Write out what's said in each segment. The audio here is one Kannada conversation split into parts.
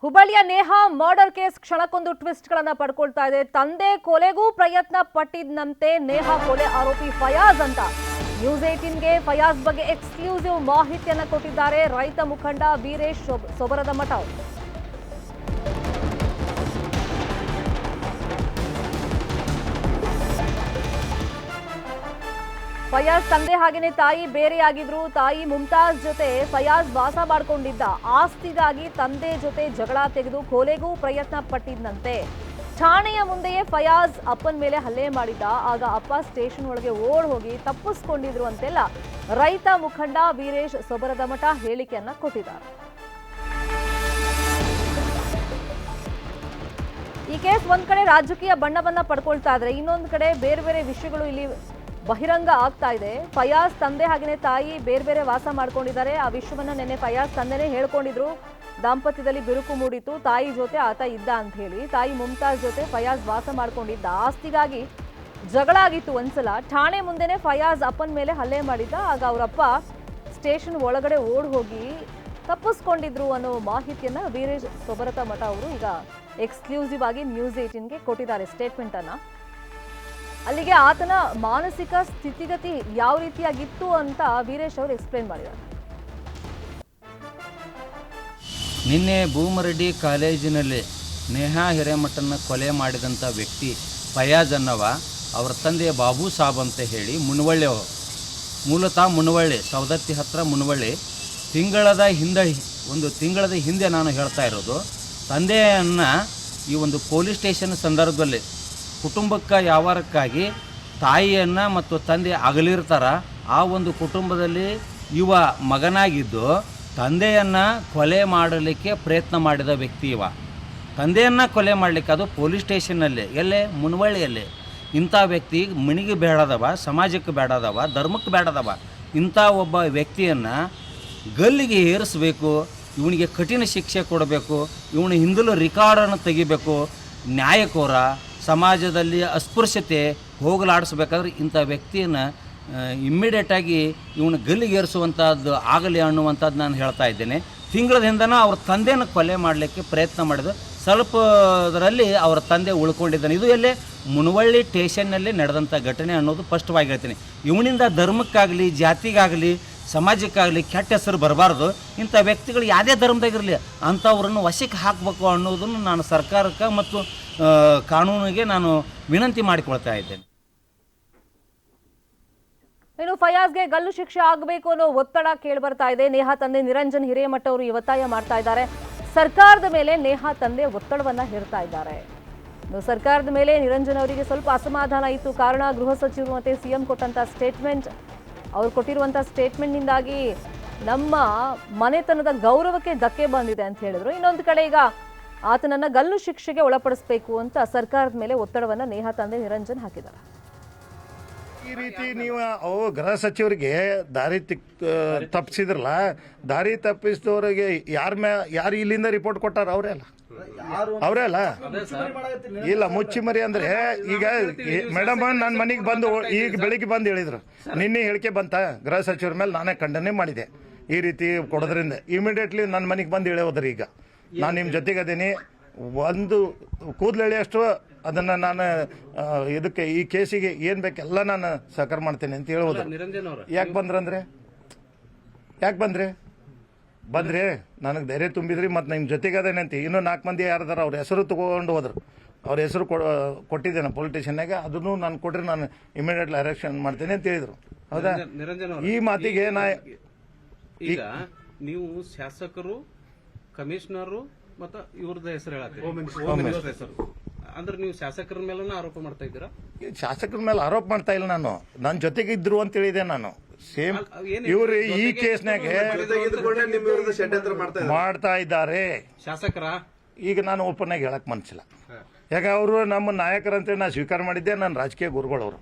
ಹುಬ್ಬಳ್ಳಿಯ ನೇಹಾ ಮರ್ಡರ್ ಕೇಸ್ ಕ್ಷಣಕ್ಕೊಂದು ಟ್ವಿಸ್ಟ್ ಗಳನ್ನ ಪಡ್ಕೊಳ್ತಾ ಇದೆ. ತಂದೆ ಕೊಲೆಗೂ ಪ್ರಯತ್ನ ಪಟ್ಟಿದ್ದಂತೆ ನೇಹಾ ಕೊಲೆ ಆರೋಪಿ ಫಯಾಜ್ ಅಂತ ನ್ಯೂಸ್ 18ಗೆ ಫಯಾಜ್ ಬಗ್ಗೆ ಎಕ್ಸ್ಕ್ಲೂಸಿವ್ ಮಾಹಿತಿಯನ್ನ ಕೊಟ್ಟಿದ್ದಾರೆ ರೈತ ಮುಖಂಡ ವೀರೇಶ್ ಸೊಬರದಮಠ. ಫಯಾಜ್ ತಂದೆ ಹಾಗೇನೆ ತಾಯಿ ಬೇರೆಯಾಗಿದ್ರು. ತಾಯಿ ಮುಮ್ತಾಜ್ ಜೊತೆ ಫಯಾಜ್ ವಾಸ ಮಾಡ್ಕೊಂಡಿದ್ದ. ಆಸ್ತಿಗಾಗಿ ತಂದೆ ಜೊತೆ ಜಗಳ ತೆಗೆದು ಕೊಲೆಗೂ ಪ್ರಯತ್ನ ಪಟ್ಟಿದ್ದಂತೆ. ಠಾಣೆಯ ಮುಂದೆಯೇ ಫಯಾಜ್ ಅಪ್ಪನ ಮೇಲೆ ಹಲ್ಲೆ ಮಾಡಿದ್ದ. ಆಗ ಅಪ್ಪ ಸ್ಟೇಷನ್ ಒಳಗೆ ಓಡ್ ಹೋಗಿ ತಪ್ಪಿಸ್ಕೊಂಡಿದ್ರು ಅಂತೆಲ್ಲ ರೈತ ಮುಖಂಡ ವೀರೇಶ್ ಸೊಬರದಮಠ ಹೇಳಿಕೆಯನ್ನ ಕೊಟ್ಟಿದ್ದಾರೆ. ಈ ಕೇಸ್ ಒಂದ್ ಕಡೆ ರಾಜಕೀಯ ಬಣ್ಣವನ್ನ ಪಡ್ಕೊಳ್ತಾ ಇದ್ರೆ, ಇನ್ನೊಂದು ಕಡೆ ಬೇರೆ ಬೇರೆ ವಿಷಯಗಳು ಇಲ್ಲಿ ಬಹಿರಂಗ ಆಗ್ತಾ ಇದೆ. ಫಯಾಜ್ ತಂದೆ ಹಾಗೆಯೇ ತಾಯಿ ಬೇರೆ ಬೇರೆ ವಾಸ ಮಾಡ್ಕೊಂಡಿದ್ದಾರೆ. ಆ ವಿಷಯವನ್ನ ನಿನ್ನೆ ಫಯಾಜ್ ತಂದೆನೇ ಹೇಳ್ಕೊಂಡಿದ್ರು. ದಾಂಪತ್ಯದಲ್ಲಿ ಬಿರುಕು ಮೂಡಿತ್ತು. ತಾಯಿ ಜೊತೆ ಆತ ಇದ್ದ ಅಂತ ಹೇಳಿ. ತಾಯಿ ಮುಮ್ತಾಜ್ ಜೊತೆ ಫಯಾಜ್ ವಾಸ ಮಾಡ್ಕೊಂಡಿದ್ದ. ಆಸ್ತಿಗಾಗಿ ಜಗಳ ಆಗಿತ್ತು ಒಂದ್ಸಲ. ಠಾಣೆ ಮುಂದೆನೆ ಫಯಾಜ್ ಅಪ್ಪನ ಮೇಲೆ ಹಲ್ಲೆ ಮಾಡಿದ್ದ. ಆಗ ಅವರಪ್ಪ ಸ್ಟೇಷನ್ ಒಳಗಡೆ ಓಡ್ ಹೋಗಿ ತಪ್ಪಿಸ್ಕೊಂಡಿದ್ರು ಅನ್ನೋ ಮಾಹಿತಿಯನ್ನ ವೀರೇಶ್ ಸೊಬರದಮಠ ಅವರು ಈಗ ಎಕ್ಸ್ಕ್ಲೂಸಿವ್ ಆಗಿ ನ್ಯೂಸ್ 18ಗೆ ಕೊಟ್ಟಿದ್ದಾರೆ ಸ್ಟೇಟ್ಮೆಂಟ್ ಅನ್ನ. ಅಲ್ಲಿಗೆ ಆತನ ಮಾನಸಿಕ ಸ್ಥಿತಿಗತಿ ಯಾವ ರೀತಿಯಾಗಿತ್ತು ಅಂತ ವೀರೇಶ್ ಅವರು ಎಕ್ಸ್ಪ್ಲೇನ್ ಮಾಡಿದ್ದಾರೆ. ನಿನ್ನೆ ಭೂಮರೆಡ್ಡಿ ಕಾಲೇಜಿನಲ್ಲಿ ನೇಹಾ ಹಿರೇಮಠನ ಕೊಲೆ ಮಾಡಿದಂಥ ವ್ಯಕ್ತಿ ಫಯಾಜ್ ಅನ್ನವ ಅವರ ತಂದೆ ಬಾಬು ಸಾಬ್ ಅಂತ ಹೇಳಿ ಮುನವಳ್ಳಿ, ಮೂಲತಃ ಮುನವಳ್ಳಿ, ಸವದತ್ತಿ ಹತ್ತಿರ ಮುನವಳ್ಳಿ. ಒಂದು ತಿಂಗಳದ ಹಿಂದೆ ನಾನು ಹೇಳ್ತಾ ಇರೋದು, ತಂದೆಯನ್ನು ಈ ಒಂದು ಪೊಲೀಸ್ ಸ್ಟೇಷನ್ ಸಂದರ್ಭದಲ್ಲಿ ಕುಟುಂಬಕ್ಕೆ ವ್ಯವಹಾರಕ್ಕಾಗಿ ತಾಯಿಯನ್ನು ಮತ್ತು ತಂದೆ ಅಗಲಿರ್ತಾರ. ಆ ಒಂದು ಕುಟುಂಬದಲ್ಲಿ ಇವ ಮಗನಾಗಿದ್ದು ತಂದೆಯನ್ನು ಕೊಲೆ ಮಾಡಲಿಕ್ಕೆ ಪ್ರಯತ್ನ ಮಾಡಿದ ವ್ಯಕ್ತಿ ಇವ. ತಂದೆಯನ್ನು ಕೊಲೆ ಮಾಡಲಿಕ್ಕೆ ಅದು ಪೊಲೀಸ್ ಸ್ಟೇಷನ್ನಲ್ಲಿ, ಎಲ್ಲೇ ಮುನವಳ್ಳಿಯಲ್ಲಿ. ಇಂಥ ವ್ಯಕ್ತಿ ಮನೆಗೆ ಬೇಡದವ, ಸಮಾಜಕ್ಕೆ ಬೇಡದವ, ಧರ್ಮಕ್ಕೆ ಬೇಡದವ. ಇಂಥ ಒಬ್ಬ ವ್ಯಕ್ತಿಯನ್ನು ಗಲ್ಲಿಗೆ ಏರಿಸಬೇಕು, ಇವನಿಗೆ ಕಠಿಣ ಶಿಕ್ಷೆ ಕೊಡಬೇಕು, ಇವನ ಹಿಂದಲೂ ರಿಕಾರ್ಡನ್ನು ತೆಗಿಬೇಕು. ನ್ಯಾಯಕೋರ ಸಮಾಜದಲ್ಲಿ ಅಸ್ಪೃಶ್ಯತೆ ಹೋಗಲಾಡಿಸ್ಬೇಕಾದ್ರೆ ಇಂಥ ವ್ಯಕ್ತಿಯನ್ನು ಇಮ್ಮಿಡಿಯೇಟಾಗಿ ಇವನು ಗಲ್ಲಿಗೇರಿಸುವಂಥದ್ದು ಆಗಲಿ ಅನ್ನುವಂಥದ್ದು ನಾನು ಹೇಳ್ತಾ ಇದ್ದೇನೆ. ತಿಂಗಳ ಹಿಂದನ ಅವ್ರ ತಂದೆನ ಕೊಲೆ ಮಾಡಲಿಕ್ಕೆ ಪ್ರಯತ್ನ ಮಾಡಿದ. ಸ್ವಲ್ಪದರಲ್ಲಿ ಅವರ ತಂದೆ ಉಳ್ಕೊಂಡಿದ್ದಾನೆ. ಇದು ಎಲ್ಲೇ ಮುನವಳ್ಳಿ ಸ್ಟೇಷನ್ನಲ್ಲಿ ನಡೆದಂಥ ಘಟನೆ ಅನ್ನೋದು ಸ್ಪಷ್ಟವಾಗಿ ಹೇಳ್ತೀನಿ. ಇವನಿಂದ ಧರ್ಮಕ್ಕಾಗಲಿ, ಜಾತಿಗಾಗಲಿ, ಸಮಾಜಕ್ಕಾಗಲಿ ಕೆಟ್ಟ ಹೆಸರು ಬರಬಾರ್ದು. ಇಂಥ ವ್ಯಕ್ತಿಗಳು ಯಾವುದೇ ಧರ್ಮದಾಗಿರಲಿ ಅಂಥವ್ರನ್ನು ವಶಕ್ಕೆ ಹಾಕಬೇಕು ಅನ್ನೋದನ್ನು ನಾನು ಸರ್ಕಾರಕ್ಕೆ ಮತ್ತು ಕಾನೂನಿಗೆ ನಾನು ವಿನಂತಿ ಮಾಡಿಕೊಳ್ತಾ ಇದ್ದೇನೆ. ಇನ್ನು ಫಯಾಜ್ಗೆ ಗಲ್ಲು ಶಿಕ್ಷೆ ಆಗಬೇಕು ಅನ್ನೋ ಒತ್ತಡ ಕೇಳಿಬರ್ತಾ ಇದೆ. ನೇಹಾ ತಂದೆ ನಿರಂಜನ್ ಹಿರೇಮಠ ಅವರು ಈ ಒತ್ತಾಯ ಮಾಡ್ತಾ ಇದ್ದಾರೆ. ಸರ್ಕಾರದ ಮೇಲೆ ನೇಹಾ ತಂದೆ ಒತ್ತಡವನ್ನ ಹೇರ್ತಾ ಇದ್ದಾರೆ. ಸರ್ಕಾರದ ಮೇಲೆ ನಿರಂಜನ್ ಅವರಿಗೆ ಸ್ವಲ್ಪ ಅಸಮಾಧಾನ ಇತ್ತು. ಕಾರಣ ಗೃಹ ಸಚಿವರು ಮತ್ತೆ ಸಿಎಂ ಕೊಟ್ಟಂತ ಸ್ಟೇಟ್ಮೆಂಟ್. ಅವ್ರು ಕೊಟ್ಟಿರುವಂಥ ಸ್ಟೇಟ್ಮೆಂಟ್ನಿಂದಾಗಿ ನಮ್ಮ ಮನೆತನದ ಗೌರವಕ್ಕೆ ಧಕ್ಕೆ ಬಂದಿದೆ ಅಂತ ಹೇಳಿದ್ರು. ಇನ್ನೊಂದು ಕಡೆ ಈಗ ಆತನನ್ನ ಗಲ್ಲು ಶಿಕ್ಷೆಗೆ ಒಳಪಡಿಸಬೇಕು ಅಂತ ಸರ್ಕಾರದ ಮೇಲೆ ಒತ್ತಡವನ್ನ ನೇಹಾ ತಂದೆ ನಿರಂಜನ್ ಹಾಕಿದ್ದಾರೆ. ಈ ರೀತಿ ನೀವು ಗೃಹ ಸಚಿವರಿಗೆ ದಾರಿ ತಪ್ಪಿಸಿದ್ರಲ್ಲ, ದಾರಿ ತಪ್ಪಿಸಿದವರಿಗೆ ಯಾರು ಇಲ್ಲಿಂದ ರಿಪೋರ್ಟ್ ಕೊಟ್ಟಾರ? ಅವರೇ ಅಲ್ಲ. ಇಲ್ಲ, ಮುಚ್ಚಿಮರಿ ಅಂದ್ರೆ ಈಗ ಮೇಡಮ್ ನನ್ನ ಮನೆಗೆ ಬಂದು ಈಗ ಬೆಳಿಗ್ಗೆ ಬಂದು ಹೇಳಿದ್ರು, ನಿನ್ನೆ ಹೇಳಿಕೆ ಬಂತ ಗೃಹ ಸಚಿವರ ಮೇಲೆ ನಾನೇ ಖಂಡನೆ ಮಾಡಿದೆ. ಈ ರೀತಿ ಕೊಡೋದ್ರಿಂದ ಇಮಿಡಿಯೇಟ್ಲಿ ನನ್ನ ಮನೆಗೆ ಬಂದು ಹೇಳೋದ್ರಿ. ಈಗ ನಾನು ನಿಮ್ಮ ಜೊತೆಗೆ ಅದೇನಿ, ಒಂದು ಕೂದಲೆಳೆಯಷ್ಟು ಅದನ್ನ ನಾನು ಇದಕ್ಕೆ ಈ ಕೇಸಿಗೆ ಏನ್ ಬೇಕೆಲ್ಲ ನಾನು ಸಹಕಾರ ಮಾಡ್ತೇನೆ ಅಂತ ಹೇಳೋದು. ಯಾಕೆ ಬಂದ್ರೆ ನನಗೆ ಧೈರ್ಯ ತುಂಬಿದ್ರಿ. ಮತ್ತು ನಿಮ್ಮ ಜೊತೆಗೆ ಅದೇನೆ ಅಂತ ಇನ್ನೂ 4 ಮಂದಿ ಯಾರದಾರ ಅವ್ರ ಹೆಸರು ತಗೊಂಡು ಹೋದ್ರು. ಅವ್ರ ಹೆಸರು ಕೊಟ್ಟಿದ್ದೇನೆ ಪೊಲಿಟಿಷನ್ನಾಗ. ಅದನ್ನು ನಾನು ಕೊಟ್ರೆ ನಾನು ಇಮಿಡಿಯೇಟ್ಲಿ ಅರೆಕ್ಷನ್ ಮಾಡ್ತೇನೆ ಅಂತ ಹೇಳಿದ್ರು. ಹೌದಾ? ಈ ಮಾತಿಗೆ ಈಗ ನೀವು ಶಾಸಕರು, ಕಮಿಷನರು ಮತ್ತು ಇವ್ರದ್ದು ಹೆಸರು ಹೇಳತ್ತೀರಿ. ಹೆಸರು ಅಂದ್ರೆ ನೀವು ಶಾಸಕರ ಮೇಲೆ ಆರೋಪ ಮಾಡ್ತಾ ಇದ್ದೀರಾ? ಶಾಸಕರ ಮೇಲೆ ಆರೋಪ ಮಾಡ್ತಾ ಇಲ್ಲ, ನಾನು ನನ್ನ ಜೊತೆಗೆ ಇದ್ರು ಅಂತ ಹೇಳಿದೆ. ನಾನು ಸೇಮ್ ಇವ್ರು ಈ ಕೇಸ್ನಾಗ ಮಾಡ್ತಾ ಇದ್ದಾರೆ ಶಾಸಕರ. ಈಗ ನಾನು ಓಪನ್ ಆಗಿ ಹೇಳಕ್ ಮನಸ್ಸಿಲ್ಲ. ಯಾಕೆ ಅವರು ನಮ್ಮ ನಾಯಕರಂತೇಳಿ ನಾನು ಸ್ವೀಕಾರ ಮಾಡಿದ್ದೆ. ನನ್ನ ರಾಜಕೀಯ ಗುರುಗಳವರು,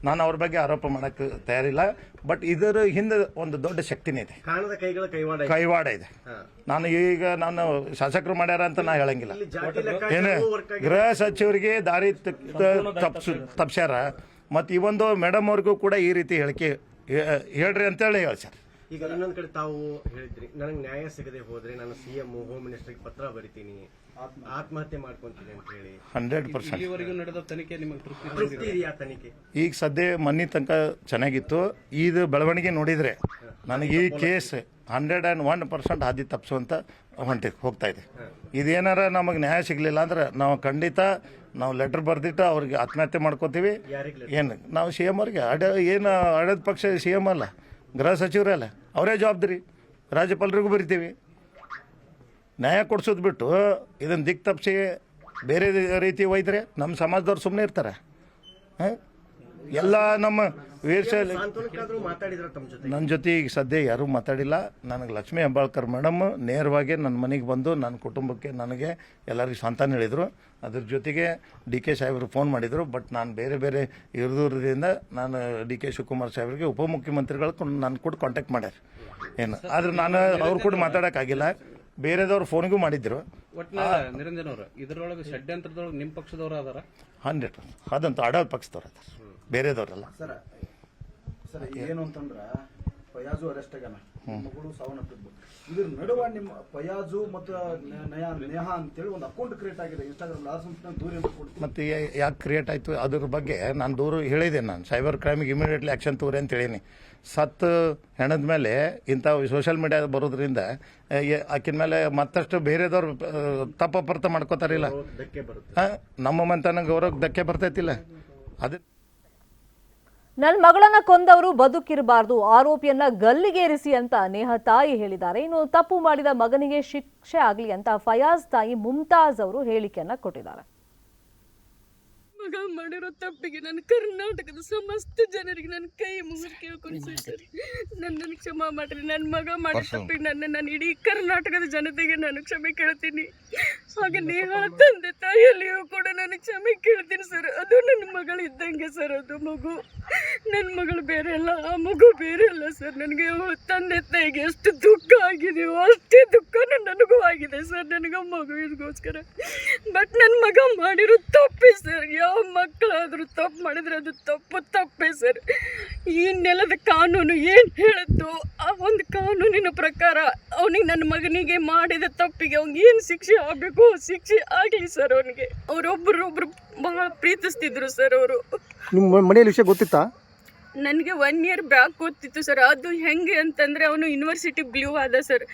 ನಾನು ಅವ್ರ ಬಗ್ಗೆ ಆರೋಪ ಮಾಡಕ್ ತಯಾರಿಲ್ಲ. ಬಟ್ ಇದರ ಹಿಂದೆ ಒಂದು ದೊಡ್ಡ ಶಕ್ತಿನೇ ಇದೆ, ಕೈವಾಡ ಇದೆ. ನಾನು ಶಾಸಕರು ಮಾಡ್ಯಾರ ಅಂತ ನಾ ಹೇಳಂಗಿಲ್ಲ. ಏನು ಗೃಹ ಸಚಿವರಿಗೆ ದಾರಿ ತಪ್ಸ್ಯಾರ. ಮತ್ತು ಈ ಒಂದು ಮೇಡಮ್ ಅವ್ರಿಗೂ ಕೂಡ ಈ ರೀತಿ ಹೇಳಿಕೆ ಹೇಳ್ರಿ ಅಂತೇಳಿ ಹೇಳ್ಸ್ಯಾರ. ಈಗ ಇನ್ನೊಂದ್ ಕಡೆ ತಾವು ಹೇಳಿದ್ರಿ, ನನಗೆ ನ್ಯಾಯ ಸಿಗದೆ ಹೋದ್ರೆ ನಾನು CM ಹೋಮ್ ಮಿನಿಸ್ಟರ್ಗೆ ಪತ್ರ ಬರಿತೀನಿ, ಆತ್ಮಹತ್ಯೆ ಮಾಡ್ಕೊಂತೀನಿ ಅಂತ ಹೇಳಿ 100%. ಇಲ್ಲಿವರೆಗೂ ನಡೆದ ತನಿಖೆ ನಿಮಗೆ ತೃಪ್ತಿ ಇದೆಯಾ ತನಿಖೆ? ಈಗ ಸದ್ಯ ಮೊನ್ನೆ ತನಕ ಚೆನ್ನಾಗಿತ್ತು. ಇದು ಬೆಳವಣಿಗೆ ನೋಡಿದರೆ ನನಗೆ ಈ ಕೇಸ್ 101% ಹಾದಿ ತಪ್ಪಿಸುವಂತ ಹೋಗ್ತಾ ಇದೆ. ಇದೇನಾರ ನಮಗೆ ನ್ಯಾಯ ಸಿಗಲಿಲ್ಲ ಅಂದ್ರೆ ನಾವು ಖಂಡಿತ ನಾವು ಲೆಟರ್ ಬರೆದಿಟ್ಟು ಅವ್ರಿಗೆ ಆತ್ಮಹತ್ಯೆ ಮಾಡ್ಕೋತೀವಿ. ಏನು ನಾವು CM ಅವ್ರಿಗೆ ಏನು ಆಡಳಿತ ಪಕ್ಷ CM ಅಲ್ಲ, ಗೃಹ ಸಚಿವರೇ ಅಲ್ಲ, ಅವರೇ ಜವಾಬ್ದಾರಿ. ರಾಜ್ಯಪಾಲರಿಗೂ ಬರಿತೀವಿ. ನ್ಯಾಯ ಕೊಡ್ಸೋದು ಬಿಟ್ಟು ಇದನ್ನು ದಿಕ್ಕು ತಪ್ಪಿಸಿ ಬೇರೆ ರೀತಿ ಒಯ್ದರೆ ನಮ್ಮ ಸಮಾಜದವ್ರು ಸುಮ್ಮನೆ ಇರ್ತಾರೆ. ಎಲ್ಲ ನಮ್ಮ ನನ್ನ ಜೊತೆ ಈಗ ಸದ್ಯ ಯಾರೂ ಮಾತಾಡಿಲ್ಲ. ನನಗೆ ಲಕ್ಷ್ಮೀ ಹೆಬ್ಬಾಳ್ಕರ್ ಮೇಡಮ್ ನೇರವಾಗಿ ನನ್ನ ಮನೆಗೆ ಬಂದು ನನ್ನ ಕುಟುಂಬಕ್ಕೆ ನನಗೆ ಎಲ್ಲರಿಗೂ ಸಾಂತ್ವನ ಹೇಳಿದರು. ಅದ್ರ ಜೊತೆಗೆ DK ಸಾಹೇಬರು ಫೋನ್ ಮಾಡಿದರು. ಬಟ್ ನಾನು ಬೇರೆ ಬೇರೆ ಇರೋದ್ರಿಂದ ನಾನು DK ಶಿವಕುಮಾರ್ ಸಾಹೇಬರಿಗೆ ಉಪಮುಖ್ಯಮಂತ್ರಿಗಳು ನಾನು ಕೂಡ ಕಾಂಟ್ಯಾಕ್ಟ್ ಮಾಡ್ಯಾರ. ಏನು ಆದ್ರೆ ನಾನು ಅವ್ರು ಕೂಡ ಮಾತಾಡೋಕ್ಕಾಗಿಲ್ಲ. ಬೇರೆದವ್ರು ಫೋನ್ಗೂ ಮಾಡಿದ್ರು. ನಿರಂಜನ್ ಅವರ ಇದರೊಳಗೆ ಷಡ್ಯಂತ್ರದೊಳಗೆ ನಿಮ್ಮ ಪಕ್ಷದವರು ಅದಾರ? 100 ಅದಂತೂ ಆಡಳಿತ ಪಕ್ಷದವ್ರು ಅದಾರ, ಬೇರೆದವ್ರಲ್ಲ. ಸರ್ ಏನು ಅಂತಂದ್ರೆ ಫಯಾಜು ಅರೆಸ್ಟ್ ಆಗ್ಯಾನ, ಮಗಳು ಸಾವನ್ನಪ್ಪಿದ್ದು. ಇದ್ರ ನಡುವ ನಿಮ್ಮ ಫಯಾಜು ಮತ್ತು ನೇಹಾ ಅಂತೇಳಿ ಒಂದು ಅಕೌಂಟ್ ಕ್ರಿಯೇಟ್ ಆಗಿದೆ ಇನ್ಸ್ಟಾಗ್ರಾಮ್. ದೂರ ಮತ್ತೆ ಯಾಕೆ ಕ್ರಿಯೇಟ್ ಆಯಿತು ಅದ್ರ ಬಗ್ಗೆ ನಾನು ದೂರ ಹೇಳಿದೆ. ನಾನು ಸೈಬರ್ ಕ್ರೈಮಿಗೆ ಇಮಿಡಿಯೇಟ್ಲಿ ಆ್ಯಕ್ಷನ್ ತೋರಿ ಅಂತ ಹೇಳೀನಿ. ಸತ್ತು ಹೆಣದ ಮೇಲೆ ಇಂಥ ಸೋಷಿಯಲ್ ಮೀಡಿಯಾ ಬರೋದ್ರಿಂದ ಆಕಿನ ಮೇಲೆ ಮತ್ತಷ್ಟು ಬೇರೆದವ್ರು ತಪ್ಪರ್ಥ ಮಾಡ್ಕೋತಾರಿಲ್ಲ. ನಮ್ಮ ಮಂತನ ಗೌರವಕ್ಕೆ ಧಕ್ಕೆ ಬರ್ತೈತಿಲ್ಲ. ಅದು ನನ್ನ ಮಗಳನ್ನ ಕೊಂದವರು ಬದುಕಿರಬಾರ್ದು, ಆರೋಪಿಯನ್ನ ಗಲ್ಲಿಗೇರಿಸಿ ಅಂತ ನೇಹಾ ತಾಯಿ ಹೇಳಿದ್ದಾರೆ. ಇನ್ನು ತಪ್ಪು ಮಾಡಿದ ಮಗನಿಗೆ ಶಿಕ್ಷೆ ಆಗಲಿ ಅಂತ ಫಯಾಜ್ ತಾಯಿ ಮುಮ್ತಾಜ್ ಅವರು ಹೇಳಿಕೆಯನ್ನ ಕೊಟ್ಟಿದ್ದಾರೆ. ಮಗ ಮಾಡಿರೋ ತಪ್ಪಿಗೆ ನಾನು ಕರ್ನಾಟಕದ ಸಮಸ್ತ ಜನರಿಗೆ ನನ್ನ ಕೈ ಮುಗಿದು ಕೇಳ್ಕೊಂಡು ಸರ್, ನನ್ನನ್ನು ಕ್ಷಮಾ ಮಾಡ್ರಿ. ನನ್ನ ಮಗ ಮಾಡಿರೋ ತಪ್ಪಿಗೆ ನಾನು ಇಡೀ ಕರ್ನಾಟಕದ ಜನತೆಗೆ ನಾನು ಕ್ಷಮೆ ಕೇಳ್ತೀನಿ. ಹಾಗೆ ನೇಹಾ ತಂದೆ ತಾಯಿಯಲ್ಲಿಯೂ ಕೂಡ ನಾನು ಕ್ಷಮೆ ಕೇಳ್ತೀನಿ ಸರ್. ಅದು ನನ್ನ ಮಗಳು ಇದ್ದಂಗೆ ಸರ್. ಅದು ಮಗು ನನ್ನ ಮಗಳು ಬೇರೆ ಅಲ್ಲ, ಆ ಮಗು ಬೇರೆ ಅಲ್ಲ ಸರ್. ನನಗೆ ತಂದೆ ತಾಯಿಗೆ ಎಷ್ಟು ದುಃಖ ಆಗಿದೆಯೋ ಅಷ್ಟೇ ದುಃಖ ನನಗೂ ಆಗಿದೆ ಸರ್, ನನಗೆ ಮಗುವಿಗೋಸ್ಕರ. ಬಟ್ ನನ್ನ ಮಗ ಮಾಡಿರೋ ತಪ್ಪೇ ಸರ್. ಯಾವ ಮಕ್ಕಳಾದರೂ ತಪ್ಪು ಮಾಡಿದ್ರೆ ಅದು ತಪ್ಪೇ ಸರ್. ಈ ನೆಲದ ಕಾನೂನು ಏನು ಹೇಳುತ್ತೋ ಆ ಒಂದು ಕಾನೂನಿನ ಪ್ರಕಾರ ಅವನಿಗೆ, ನನ್ನ ಮಗನಿಗೆ ಮಾಡಿದ ತಪ್ಪಿಗೆ ಅವ್ನಿಗೆ ಏನು ಶಿಕ್ಷೆ ಆಗಬೇಕು ಶಿಕ್ಷೆ ಆಗಲಿ ಸರ್. ಅವನಿಗೆ ಅವರೊಬ್ಬರೊಬ್ಬರು ಬಹಳ ಪ್ರೀತಿಸ್ತಿದ್ರು ಸರ್. ಅವರು ನಿಮ್ಮ ಮನೆಯಲ್ಲಿ ವಿಷಯ ಗೊತ್ತಿತ್ತಾ? ನನಗೆ 1 year ಬ್ಯಾಕ್ ಗೊತ್ತಿತ್ತು ಸರ್. ಅದು ಹೆಂಗೆ ಅಂತಂದ್ರೆ ಅವನು ಯೂನಿವರ್ಸಿಟಿ ಬ್ಲೂ ಆದ ಸರ್.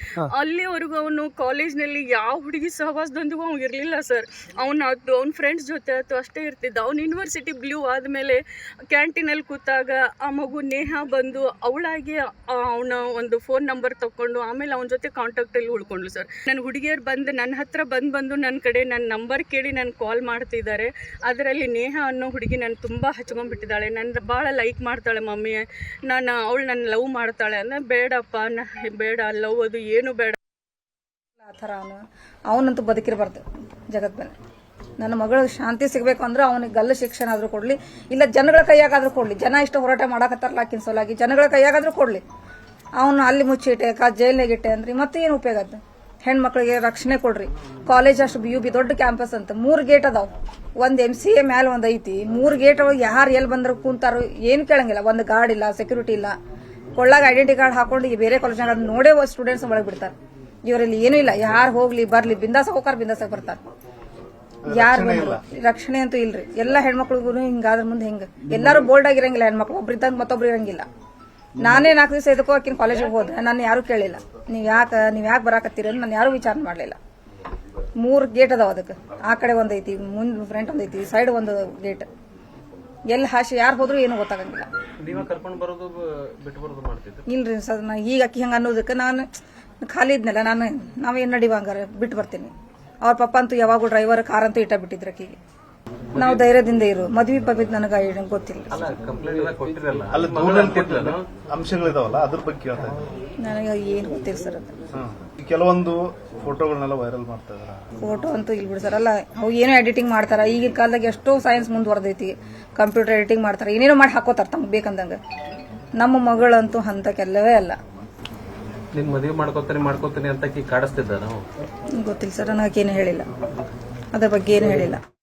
ಅಲ್ಲಿವರೆಗೂ ಅವನು ಕಾಲೇಜ್ನಲ್ಲಿ ಯಾವ ಹುಡುಗಿ ಸಹವಾಸದೊಂದಿಗೂ ಅವ್ನು ಇರಲಿಲ್ಲ ಸರ್. ಅವ್ನ ಫ್ರೆಂಡ್ಸ್ ಜೊತೆ ಆಯ್ತು ಅಷ್ಟೇ ಇರ್ತಿದ್ದ. ಅವ್ನು ಯೂನಿವರ್ಸಿಟಿ ಬ್ಲೂ ಆದಮೇಲೆ ಕ್ಯಾಂಟೀನಲ್ಲಿ ಕೂತಾಗ ಆ ಮಗು ನೇಹಾ ಬಂದು ಅವಳಾಗಿ ಅವನ ಒಂದು ಫೋನ್ ನಂಬರ್ ತಗೊಂಡು ಆಮೇಲೆ ಅವನ ಜೊತೆ ಕಾಂಟ್ಯಾಕ್ಟಲ್ಲಿ ಉಳ್ಕೊಂಡ್ಲು ಸರ್. ನನ್ನ ಹುಡುಗಿಯರು ಬಂದು ನನ್ನ ಹತ್ರ ಬಂದು ನನ್ನ ಕಡೆ ನನ್ನ ನಂಬರ್ ಕೇಳಿ ನಾನು ಕಾಲ್ ಮಾಡ್ತಿದ್ದಾರೆ. ಅದರಲ್ಲಿ ನೇಹಾ ಅನ್ನೋ ಹುಡುಗಿ ನಾನು ತುಂಬ ಹಚ್ಕೊಂಡ್ಬಿಟ್ಟಿದ್ದಾಳೆ. ನನ್ನ ಭಾಳ ಲೈಕ್ ಮಾಡ್ತಾಳೆ ಮಮ್ಮಿ, ಅವಳು ನನ್ನ ಲವ್ ಮಾಡ್ತಾಳೆ ಅಂದ್ರೆ ಬೇಡಪ್ಪ, ಬೇಡ ಲವ್ ಅದು ಏನು ಬೇಡ. ಆ ಥರ ಅವನಂತೂ ಬದುಕಿರಬಾರ್ದು ಜಗತ್ ಮೇಲೆ. ನನ್ನ ಮಗಳು ಶಾಂತಿ ಸಿಗಬೇಕು ಅಂದ್ರೆ ಅವನಿಗೆ ಗಲ್ಲು ಶಿಕ್ಷಣ ಆದರೂ ಕೊಡಲಿ, ಇಲ್ಲ ಜನಗಳ ಕೈಯಾಗಾದ್ರೂ ಕೊಡಲಿ. ಜನ ಇಷ್ಟು ಹೋರಾಟ ಮಾಡಕತ್ತಾರಲ್ಲ ಆಕಿನ ಸೋಲಾಗಿ, ಜನಗಳ ಕೈಯಾಗಾದ್ರೂ ಕೊಡಲಿ. ಅವನು ಅಲ್ಲಿ ಮುಚ್ಚಿಟ್ಟೆ ಜೈಲ್ನಾಗಿಟ್ಟೆ ಅಂದ್ರೆ ಮತ್ತೆ ಏನು ಉಪಯೋಗ ಅದು? ಹೆಣ್ಮಕ್ಳಿಗೆ ರಕ್ಷಣೆ ಕೊಡ್ರಿ. ಕಾಲೇಜ್ ಅಷ್ಟು UB ದೊಡ್ಡ ಕ್ಯಾಂಪಸ್ ಅಂತ 3 ಗೇಟ್ ಅದಾವ. ಒಂದು MCA ಮೇಲೆ ಒಂದು ಐತಿ. 3 ಗೇಟ್ ಯಾರು ಎಲ್ಲಿ ಬಂದ್ರು ಕೂತಾರು ಏನು ಕೇಳಂಗಿಲ್ಲ. ಒಂದು ಗಾರ್ಡ್ ಇಲ್ಲ, ಸೆಕ್ಯೂರಿಟಿ ಇಲ್ಲ. ಕೊಳ್ಳಾಗ ಐಡೆಂಟಿ ಕಾರ್ಡ್ ಹಾಕೊಂಡು ಈ ಬೇರೆ ಕಾಲೇಜ್ನಾಗ ನೋಡೇ ಸ್ಟೂಡೆಂಟ್ಸ್ ಒಳಗೆ ಬಿಡ್ತಾರೆ. ಇವರಲ್ಲಿ ಏನೂ ಇಲ್ಲ. ಯಾರು ಹೋಗ್ಲಿ ಬರ್ಲಿ ಬಿಂದಾಸ ಹೋಗಾರ ಬಿಂದಾಸ ಬರ್ತಾರೆ. ಯಾರು ಬಂದ್ರು ರಕ್ಷಣೆ ಅಂತೂ ಇಲ್ರಿ. ಎಲ್ಲ ಹೆಣ್ಮಕ್ಳಿಗೂ ಹಿಂಗಾದ್ರ ಮುಂದೆ ಹಿಂಗ ಎಲ್ಲಾರು ಬೋಲ್ಡ್ ಆಗಿರಂಗಿಲ್ಲ. ಹೆಣ್ಮಕ್ಳು ಒಬ್ರಿದ್ದಂಗ ಮತ್ತೊಬ್ರು ಇರಂಗಿಲ್ಲ. ನಾನೇ 4 ದಿವಸ ಇದಕ್ಕೂ ಆಕಿನ ಕಾಲೇಜಿಗೆ ಹೋದೆ. ನಾನು ಯಾರು ಕೇಳಿಲ್ಲ ನೀವು ಯಾಕೆ ಬರಾಕತ್ತೀರಿ ಅಂತ. ನಾನು ಯಾರು ವಿಚಾರ ಮಾಡಲಿಲ್ಲ. 3 ಗೇಟ್ ಅದಾವ ಅದಕ್ಕೆ. ಆ ಕಡೆ ಒಂದೈತಿ, ಮುಂದೆ ಫ್ರಂಟ್ ಒಂದೈತಿ, ಸೈಡ್ ಒಂದು ಗೇಟ್. ಎಲ್ಲಿ ಹಾಶಿ ಯಾರು ಹೋದ್ರು ಏನು ಗೊತ್ತಾಗಂಗಿಲ್ಲ. ಇಲ್ರಿ ಸರ್, ನಾ ಈಗ ಅಕ್ಕಿ ಹಂಗ ಅನ್ನೋದಕ್ಕೆ ನಾನು ಖಾಲಿ ಇದ್ನಲ್ಲ. ನಾವೇನು ನಡಿವ ಹಂಗಾರ ಬಿಟ್ಟು ಬರ್ತೀನಿ. ಅವ್ರ ಪಪ್ಪ ಅಂತೂ ಯಾವಾಗೂ ಡ್ರೈವರ್ ಕಾರ್ ಅಂತೂ ಇಟ್ಟ ಬಿಟ್ಟಿದ್ರು ಅಕ್ಕಿಗೆ. ನಾವು ಧೈರ್ಯದಿಂದ ಇರು. ಮದ್ವಿ ಪಬ್ಬಿದ್ ನನಗೆ ಗೊತ್ತಿಲ್ಲ. ಅಂಶಗಳಿದಾವಲ್ಲ ಅದ್ರ ಬಗ್ಗೆ ನನಗೆ ಏನು ಗೊತ್ತಿಲ್ಲ ಸರ್. ಅದು ಕೆಲವೊಂದು ಫೋಟೋಗಳನ್ನೆಲ್ಲ ವೈರಲ್ ಮಾಡ್ತಾ ಇದಾರೆ. ಫೋಟೋ ಅಂತೂ ಇಲ್ಲಿ ಬಿಡಿ ಸರ್. ಅಲ್ಲ ಅವು ಏನೋ ಎಡಿಟಿಂಗ್ ಮಾಡ್ತಾರ. ಈಗಿನ ಕಾಲದಾಗ ಎಷ್ಟೋ ಸೈನ್ಸ್ ಮುಂದುವರೆದೈತಿ. ಕಂಪ್ಯೂಟರ್ ಎಡಿಟಿಂಗ್ ಮಾಡ್ತಾರ, ಏನೇನೋ ಮಾಡಿ ಹಾಕೋತಾರ ತಮ್ಗೆ ಬೇಕಂದಂಗ. ನಮ್ಮ ಮಗಳಂತೂ ಅಂತ ಕೆಲವೇ ಅಲ್ಲ. ನಿಮ್ ಮದುವೆ ಮಾಡ್ಕೋತೀನಿ ಅಂತ ಕಾಡಿಸ್ತಿದ್ದ? ಗೊತ್ತಿಲ್ಲ ಸರ್, ನನಗೇನು ಹೇಳಿಲ್ಲ, ಅದ್ರ ಬಗ್ಗೆ ಏನು ಹೇಳಿಲ್ಲ.